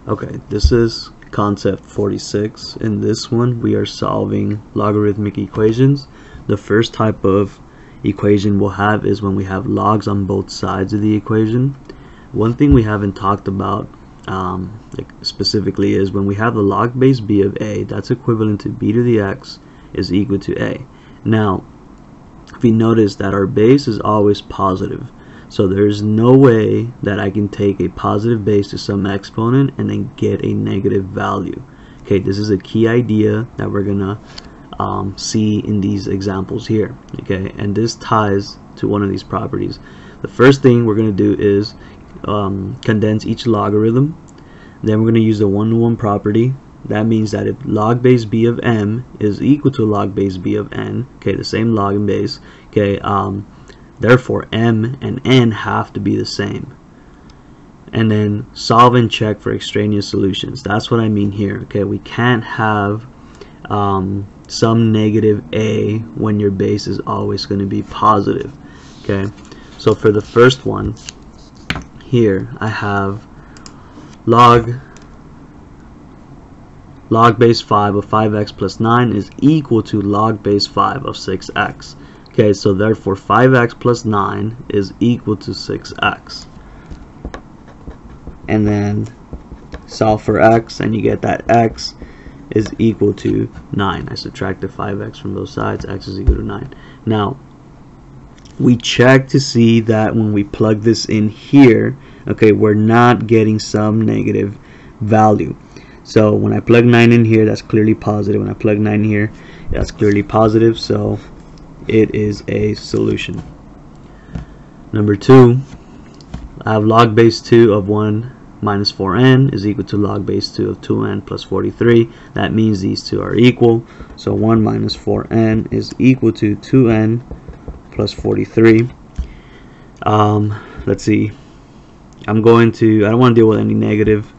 Okay, this is concept 46. In this one we are solving logarithmic equations. The first type of equation we'll have is when we have logs on both sides of the equation. One thing we haven't talked about specifically is when we have the log base b of a, that's equivalent to b to the x is equal to a. Now if you notice that our base is always positive, so there's no way that I can take a positive base to some exponent and then get a negative value. Okay, this is a key idea that we're gonna see in these examples here. Okay, and this ties to one of these properties. The first thing we're gonna do is condense each logarithm. Then we're gonna use the one-to-one property. That means that if log base b of m is equal to log base b of n, okay, the same log and base, okay, therefore m and n have to be the same. And then solve and check for extraneous solutions. That's what I mean here. Okay, we can't have some negative a when your base is always going to be positive. Okay, so for the first one here, I have log base 5 of 5x plus 9 is equal to log base 5 of 6x. Okay, so therefore 5x plus 9 is equal to 6x. And then solve for x and you get that x is equal to 9. I subtract the 5x from both sides, x is equal to 9. Now we check to see that when we plug this in here, okay, we're not getting some negative value. So when I plug 9 in here, that's clearly positive. When I plug 9 here, that's clearly positive, so it is a solution. Number 2, I have log base 2 of 1 minus 4n is equal to log base 2 of 2n plus 43. That means these two are equal, so 1 minus 4n is equal to 2n plus 43. Let's see, I don't want to deal with any negative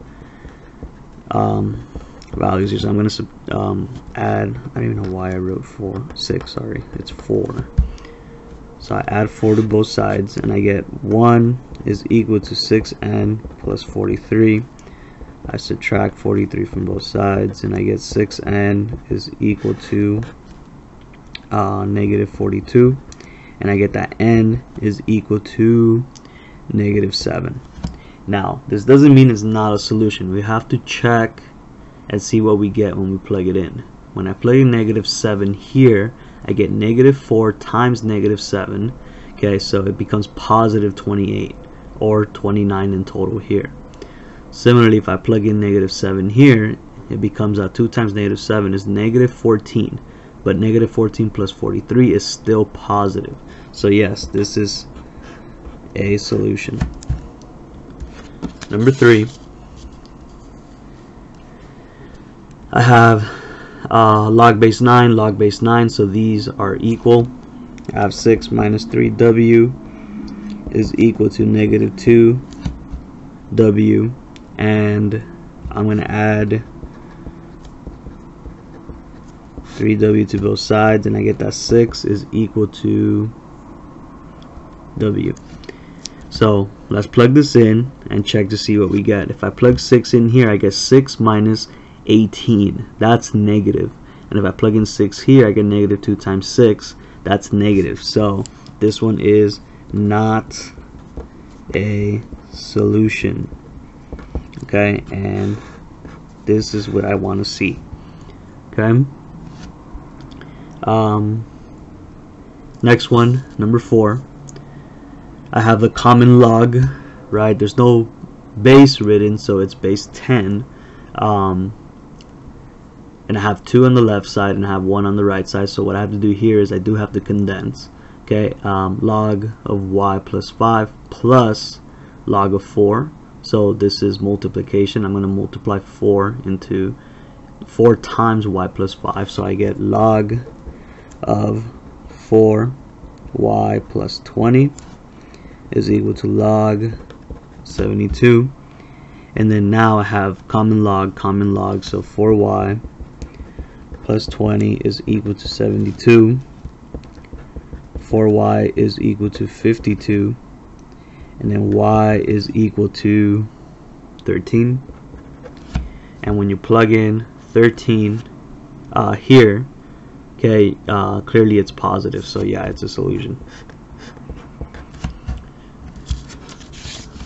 values here, so I'm going to add, I don't even know why I wrote 6, sorry, it's 4. So I add 4 to both sides and I get 1 is equal to 6n plus 43. I subtract 43 from both sides and I get 6n is equal to negative 42, and I get that n is equal to negative 7. Now this doesn't mean it's not a solution. We have to check and see what we get when we plug it in. When I plug in negative 7 here, I get negative 4 times negative 7. Okay, so it becomes positive 28 or 29 in total here. Similarly, if I plug in negative 7 here, it becomes 2 times negative 7 is negative 14, but negative 14 plus 43 is still positive. So yes, this is a solution. Number 3, I have log base 9, so these are equal. I have 6 minus 3w is equal to negative 2w, and I'm going to add 3w to both sides and I get that 6 is equal to w. So let's plug this in and check to see what we get. If I plug 6 in here, I get 6 minus 18, that's negative. And if I plug in 6 here, I get negative 2 times 6, that's negative. So this one is not a solution. Okay, and this is what I want to see. Okay, next one, number 4, I have the common log, right? There's no base written, so it's base 10. And I have 2 on the left side and I have 1 on the right side. So what I have to do here is I do have to condense. Okay, log of y plus 5 plus log of 4. So this is multiplication. I'm going to multiply 4 into 4 times y plus 5. So I get log of 4y plus 20 is equal to log 72. And then now I have common log, so 4y plus 20 is equal to 72. 4y is equal to 52. And then y is equal to 13. and when you plug in 13 here, okay, clearly it's positive, so yeah, it's a solution.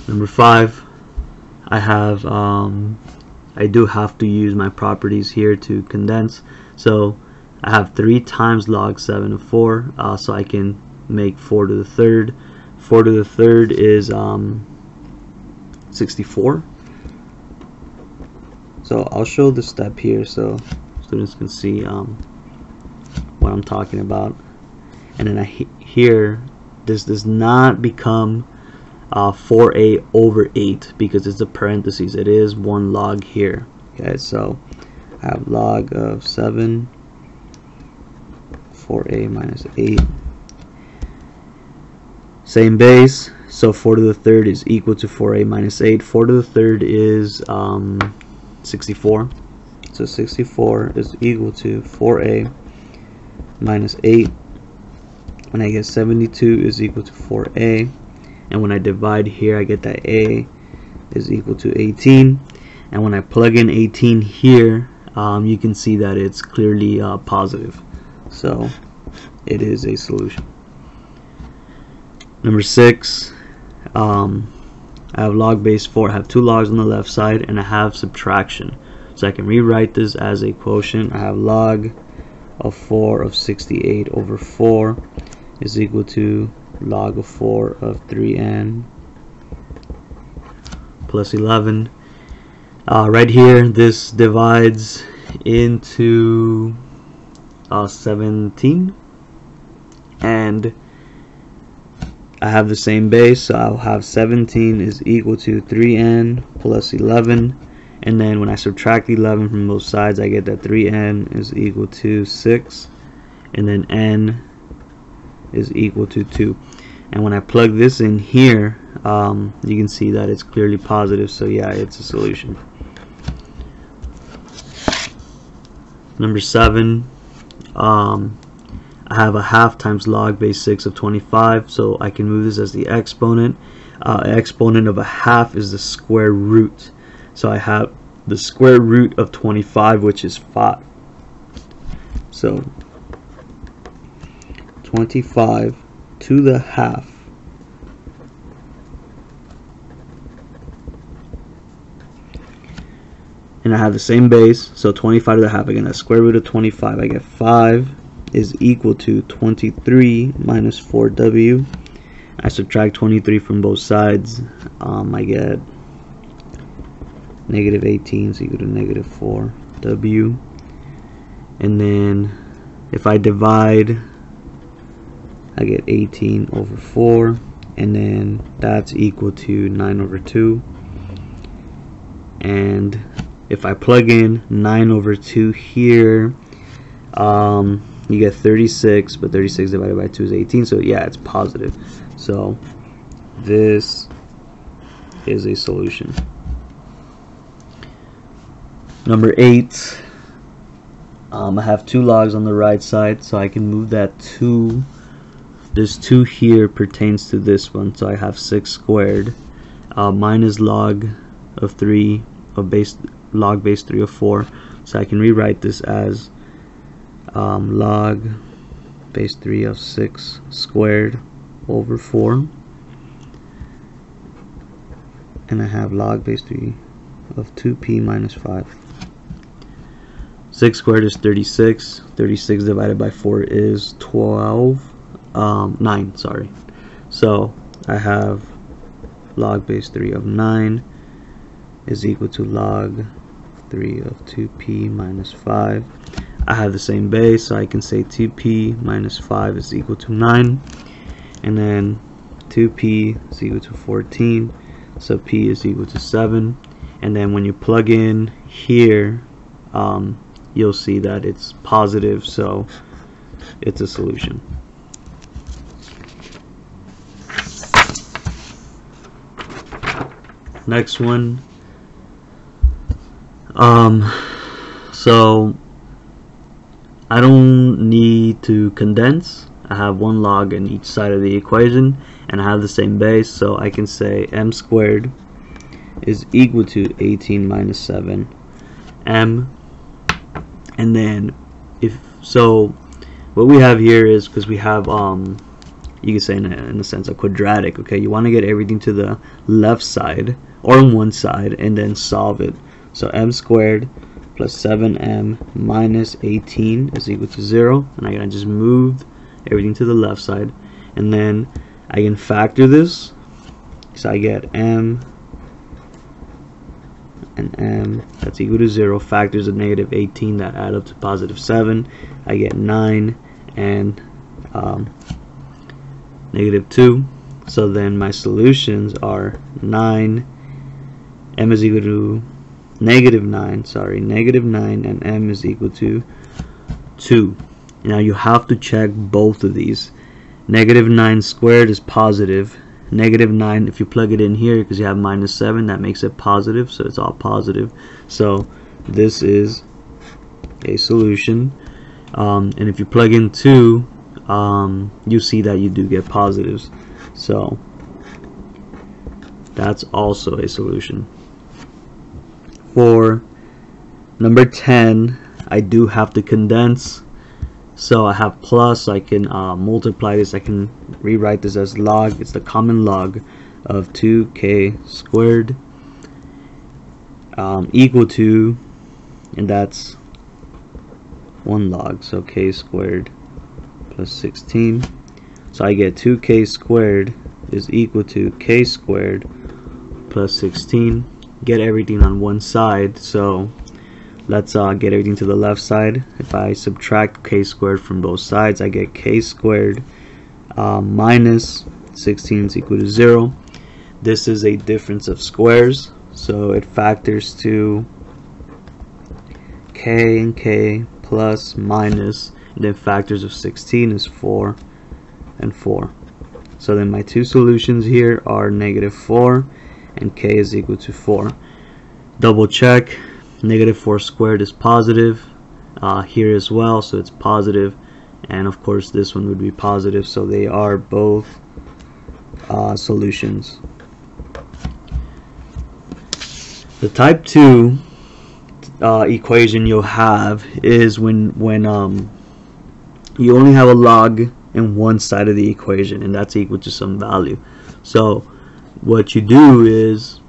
Number 5, I do have to use my properties here to condense, so I have 3 times log 7 of 4, so I can make 4 to the third. 4 to the third is 64. So I'll show the step here so students can see what I'm talking about. And then here, this does not become 4a over 8 because it's a parentheses. It is 1 log here. Okay, so I have log of 7, 4a minus 8. Same base, so 4 to the third is equal to 4a minus 8. 4 to the third is 64. So 64 is equal to 4a minus 8. When I get 72 is equal to 4a. And when I divide here, I get that a is equal to 18. And when I plug in 18 here, you can see that it's clearly positive. So it is a solution. Number 6, I have log base 4. I have 2 logs on the left side, and I have subtraction. So I can rewrite this as a quotient. I have log of 4 of 68 over 4 is equal to log of 4 of 3n plus 11. Right here, this divides into 17, and I have the same base, so I'll have 17 is equal to 3n plus 11, and then when I subtract 11 from both sides, I get that 3n is equal to 6, and then n is equal to 2. And when I plug this in here, you can see that it's clearly positive, so yeah, it's a solution. Number 7, I have a half times log base 6 of 25, so I can move this as the exponent. Exponent of a half is the square root, so I have the square root of 25, which is 5. So 25 to the half and I have the same base, so 25 to the half. Again, the square root of 25, I get 5 is equal to 23 minus 4w. I subtract 23 from both sides, I get negative 18 is equal to negative 4w. And then if I divide, I get 18 over 4, and then that's equal to 9 over 2. And if I plug in 9 over 2 here, you get 36, but 36 divided by 2 is 18, so yeah, it's positive. So this is a solution. Number 8, I have 2 logs on the right side, so I can move that 2. This 2 here pertains to this one, so I have 6 squared minus log of 3 of log base 3 of 4, so I can rewrite this as log base 3 of 6 squared over 4, and I have log base 3 of 2p minus 5. 6 squared is 36. 36 divided by 4 is 9, sorry. So I have log base 3 of 9 is equal to log 3 of 2p minus 5. I have the same base, so I can say 2p minus 5 is equal to 9, and then 2p is equal to 14, so p is equal to 7. And then when you plug in here, you'll see that it's positive, so it's a solution. Next one, so I don't need to condense. I have 1 log in each side of the equation, and I have the same base, so I can say m squared is equal to 18 minus 7, m, and then if so, what we have here is, because we have you can say in a sense a quadratic, okay, you want to get everything to the left side or on one side and then solve it. So m squared plus 7m minus 18 is equal to 0, and I can just move everything to the left side, and then I can factor this, so I get m and m, that's equal to 0. Factors of negative 18 that add up to positive 7, I get 9 and negative 2. So then my solutions are 9, m is equal to negative 9, and m is equal to 2. Now you have to check both of these. Negative 9 squared is positive. Negative 9, if you plug it in here, because you have minus 7, that makes it positive, so it's all positive. So this is a solution. And if you plug in 2, you see that you do get positives. So that's also a solution. For number 10, I do have to condense. So I have plus, so I can multiply this. I can rewrite this as log. It's the common log of 2k squared equal to, and that's 1 log, so k squared plus 16. So I get 2k squared is equal to k squared plus 16. Get everything on one side, so let's get everything to the left side. If I subtract k squared from both sides, I get k squared minus 16 is equal to 0. This is a difference of squares, so it factors to k and k plus minus, and then factors of 16 is 4 and 4. So then my two solutions here are negative 4 and k is equal to 4. Double check. Negative 4 squared is positive here as well, so it's positive, and of course this one would be positive, so they are both solutions. The type 2 equation you'll have is when you only have a log in one side of the equation, and that's equal to some value. So what you do is,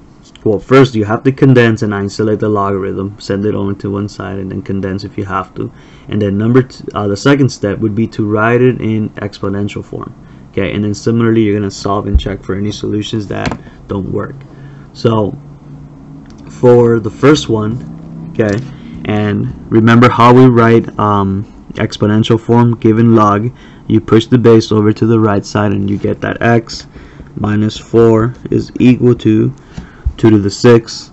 well, first you have to condense and isolate the logarithm, send it only to one side, and then condense if you have to. And then the second step would be to write it in exponential form. Okay, and then similarly you're going to solve and check for any solutions that don't work. So for the first one, okay, and remember how we write exponential form. Given log, you push the base over to the right side and you get that x minus 4 is equal to 2 to the 6,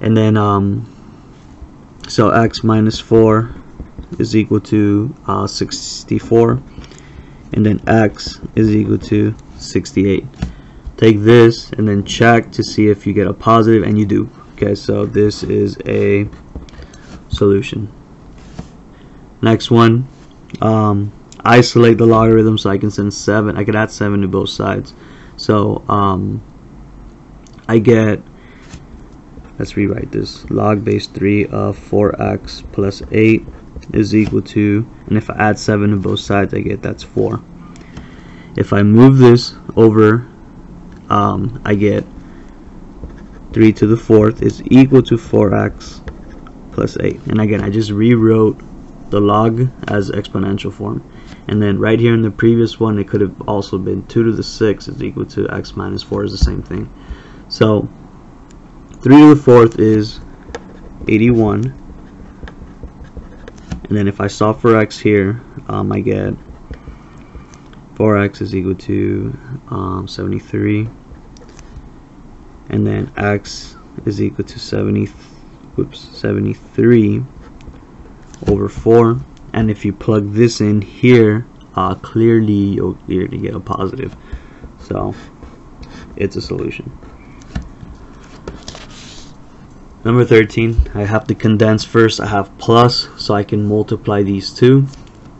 and then so x minus 4 is equal to 64, and then x is equal to 68. Take this and then check to see if you get a positive, and you do. Okay, so this is a solution. Next one, isolate the logarithm, so I can send 7. I could add 7 to both sides. So I get, let's rewrite this, log base 3 of 4x plus 8 is equal to, and if I add 7 to both sides, I get that's 4. If I move this over, I get 3 to the 4th is equal to 4x plus 8. And again, I just rewrote the log as exponential form. And then right here in the previous one, it could have also been 2 to the 6 is equal to x minus 4 is the same thing. So 3 to the 4th is 81. And then if I solve for x here, I get 4x is equal to 73. And then x is equal to 73 over 4. And if you plug this in here, clearly you'll get a positive. So it's a solution. Number 13, I have to condense first. I have plus, so I can multiply these two,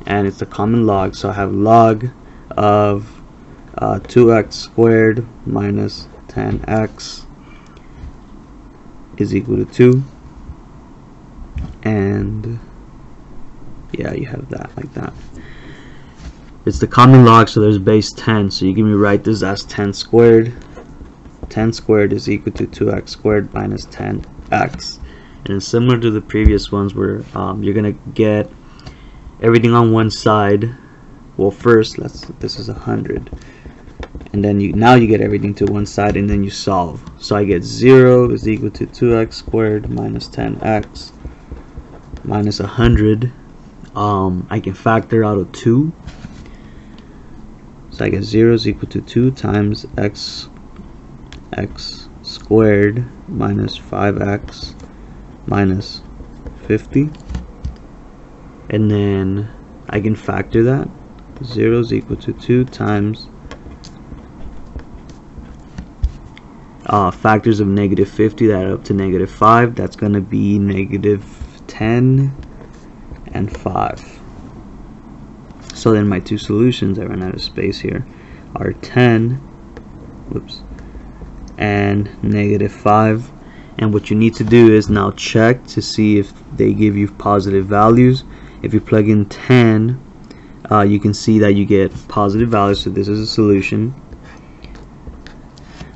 and it's a common log. So I have log of 2x squared minus 10x is equal to 2. have that like that. It's the common log, so there's base 10, so you can rewrite this as 10 squared. 10 squared is equal to 2x squared minus 10x. And it's similar to the previous ones where you're gonna get everything on one side. Well, first this is 100, and then now you get everything to one side, and then you solve. So I get 0 is equal to 2x squared minus 10x minus 100. I can factor out of 2, so I get 0 is equal to 2 times x squared minus 5x minus 50, and then I can factor that. 0 is equal to 2 times factors of negative 50 that add up to negative 5. That's going to be negative 10 and 5. So then my two solutions, I ran out of space here, are 10 and negative 5. And what you need to do is now check to see if they give you positive values. If you plug in 10, you can see that you get positive values, so this is a solution.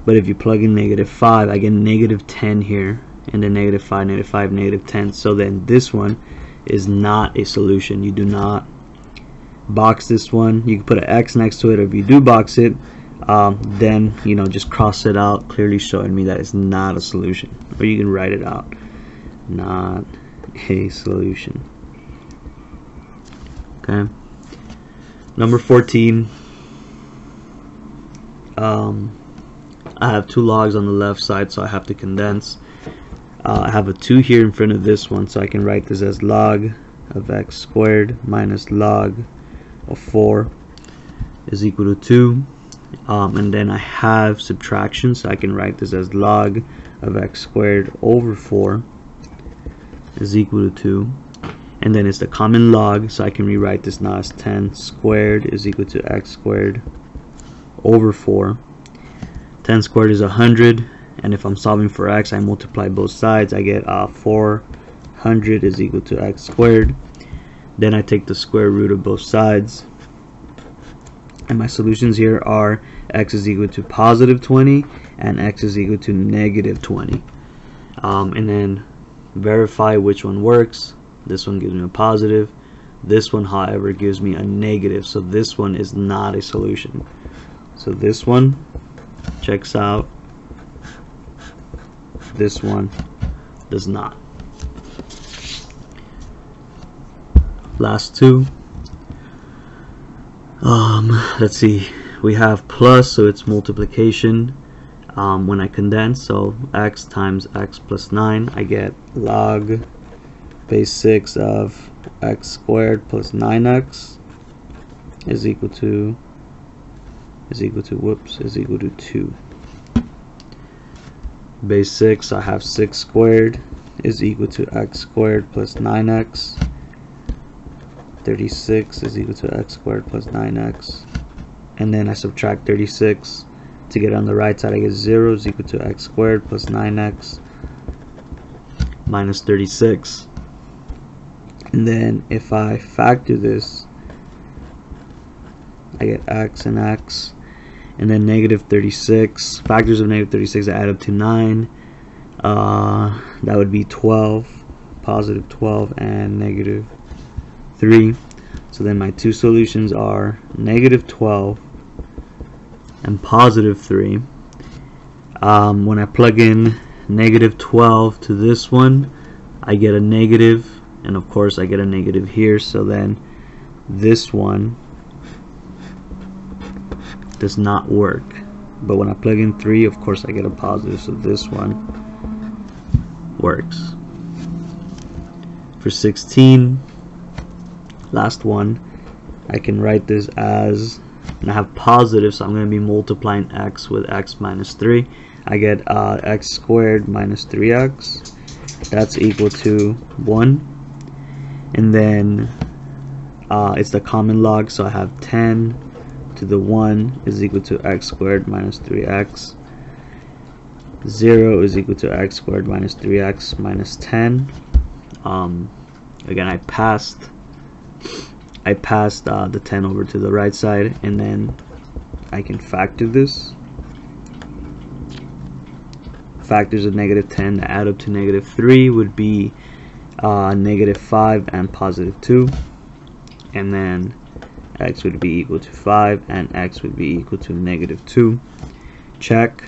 But if you plug in negative 5, I get negative 10 here, and then negative 5, negative 10. So then this one is not a solution. You do not box this one. You can put an X next to it, or if you do box it, then just cross it out, clearly showing me that it's not a solution. Or you can write it out, not a solution. Okay. Number 14. I have two logs on the left side, so I have to condense. I have a 2 here in front of this one, so I can write this as log of x squared minus log of 4 is equal to 2. And then I have subtraction, so I can write this as log of x squared over 4 is equal to 2. And then it's the common log, so I can rewrite this now as 10 squared is equal to x squared over 4. 10 squared is 100, and if I'm solving for x, I multiply both sides. I get 400 is equal to x squared. Then I take the square root of both sides, and my solutions here are x is equal to positive 20 and x is equal to negative 20. And then verify which one works. This one gives me a positive. This one, however, gives me a negative, so this one is not a solution. So this one checks out. This one does not. Last two. Let's see. We have plus, so it's multiplication. When I condense, so x times x plus 9, I get log base 6 of x squared plus 9x is equal to 2. Base 6, I have 6 squared is equal to x squared plus 9x. 36 is equal to x squared plus 9x. And then I subtract 36 to get on the right side. I get 0 is equal to x squared plus 9x minus 36. And then if I factor this, I get x and x, and then negative 36. Factors of negative 36 add up to 9. That would be 12, positive 12 and negative 3. So then my two solutions are negative 12 and positive 3. When I plug in negative 12 to this one, I get a negative, and of course I get a negative here, so then this one does not work. But when I plug in 3, of course I get a positive, so this one works. For 16, last one, I can write this as, and I have positive, so I'm going to be multiplying x with x minus 3. I get x squared minus 3x, that's equal to 1. And then it's the common log, so I have 10 to the 1 is equal to x squared minus 3x. 0 is equal to x squared minus 3x minus 10. Again, I passed I passed the 10 over to the right side, and then I can factor this. Factors of negative 10 that add up to negative 3 would be negative 5 and positive 2, and then x would be equal to 5 and x would be equal to negative 2. Check.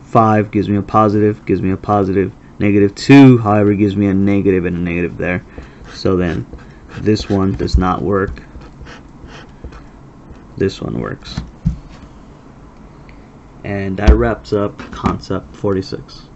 5 gives me a positive, negative 2 however gives me a negative and a negative there, so then this one does not work, this one works. And that wraps up concept 46.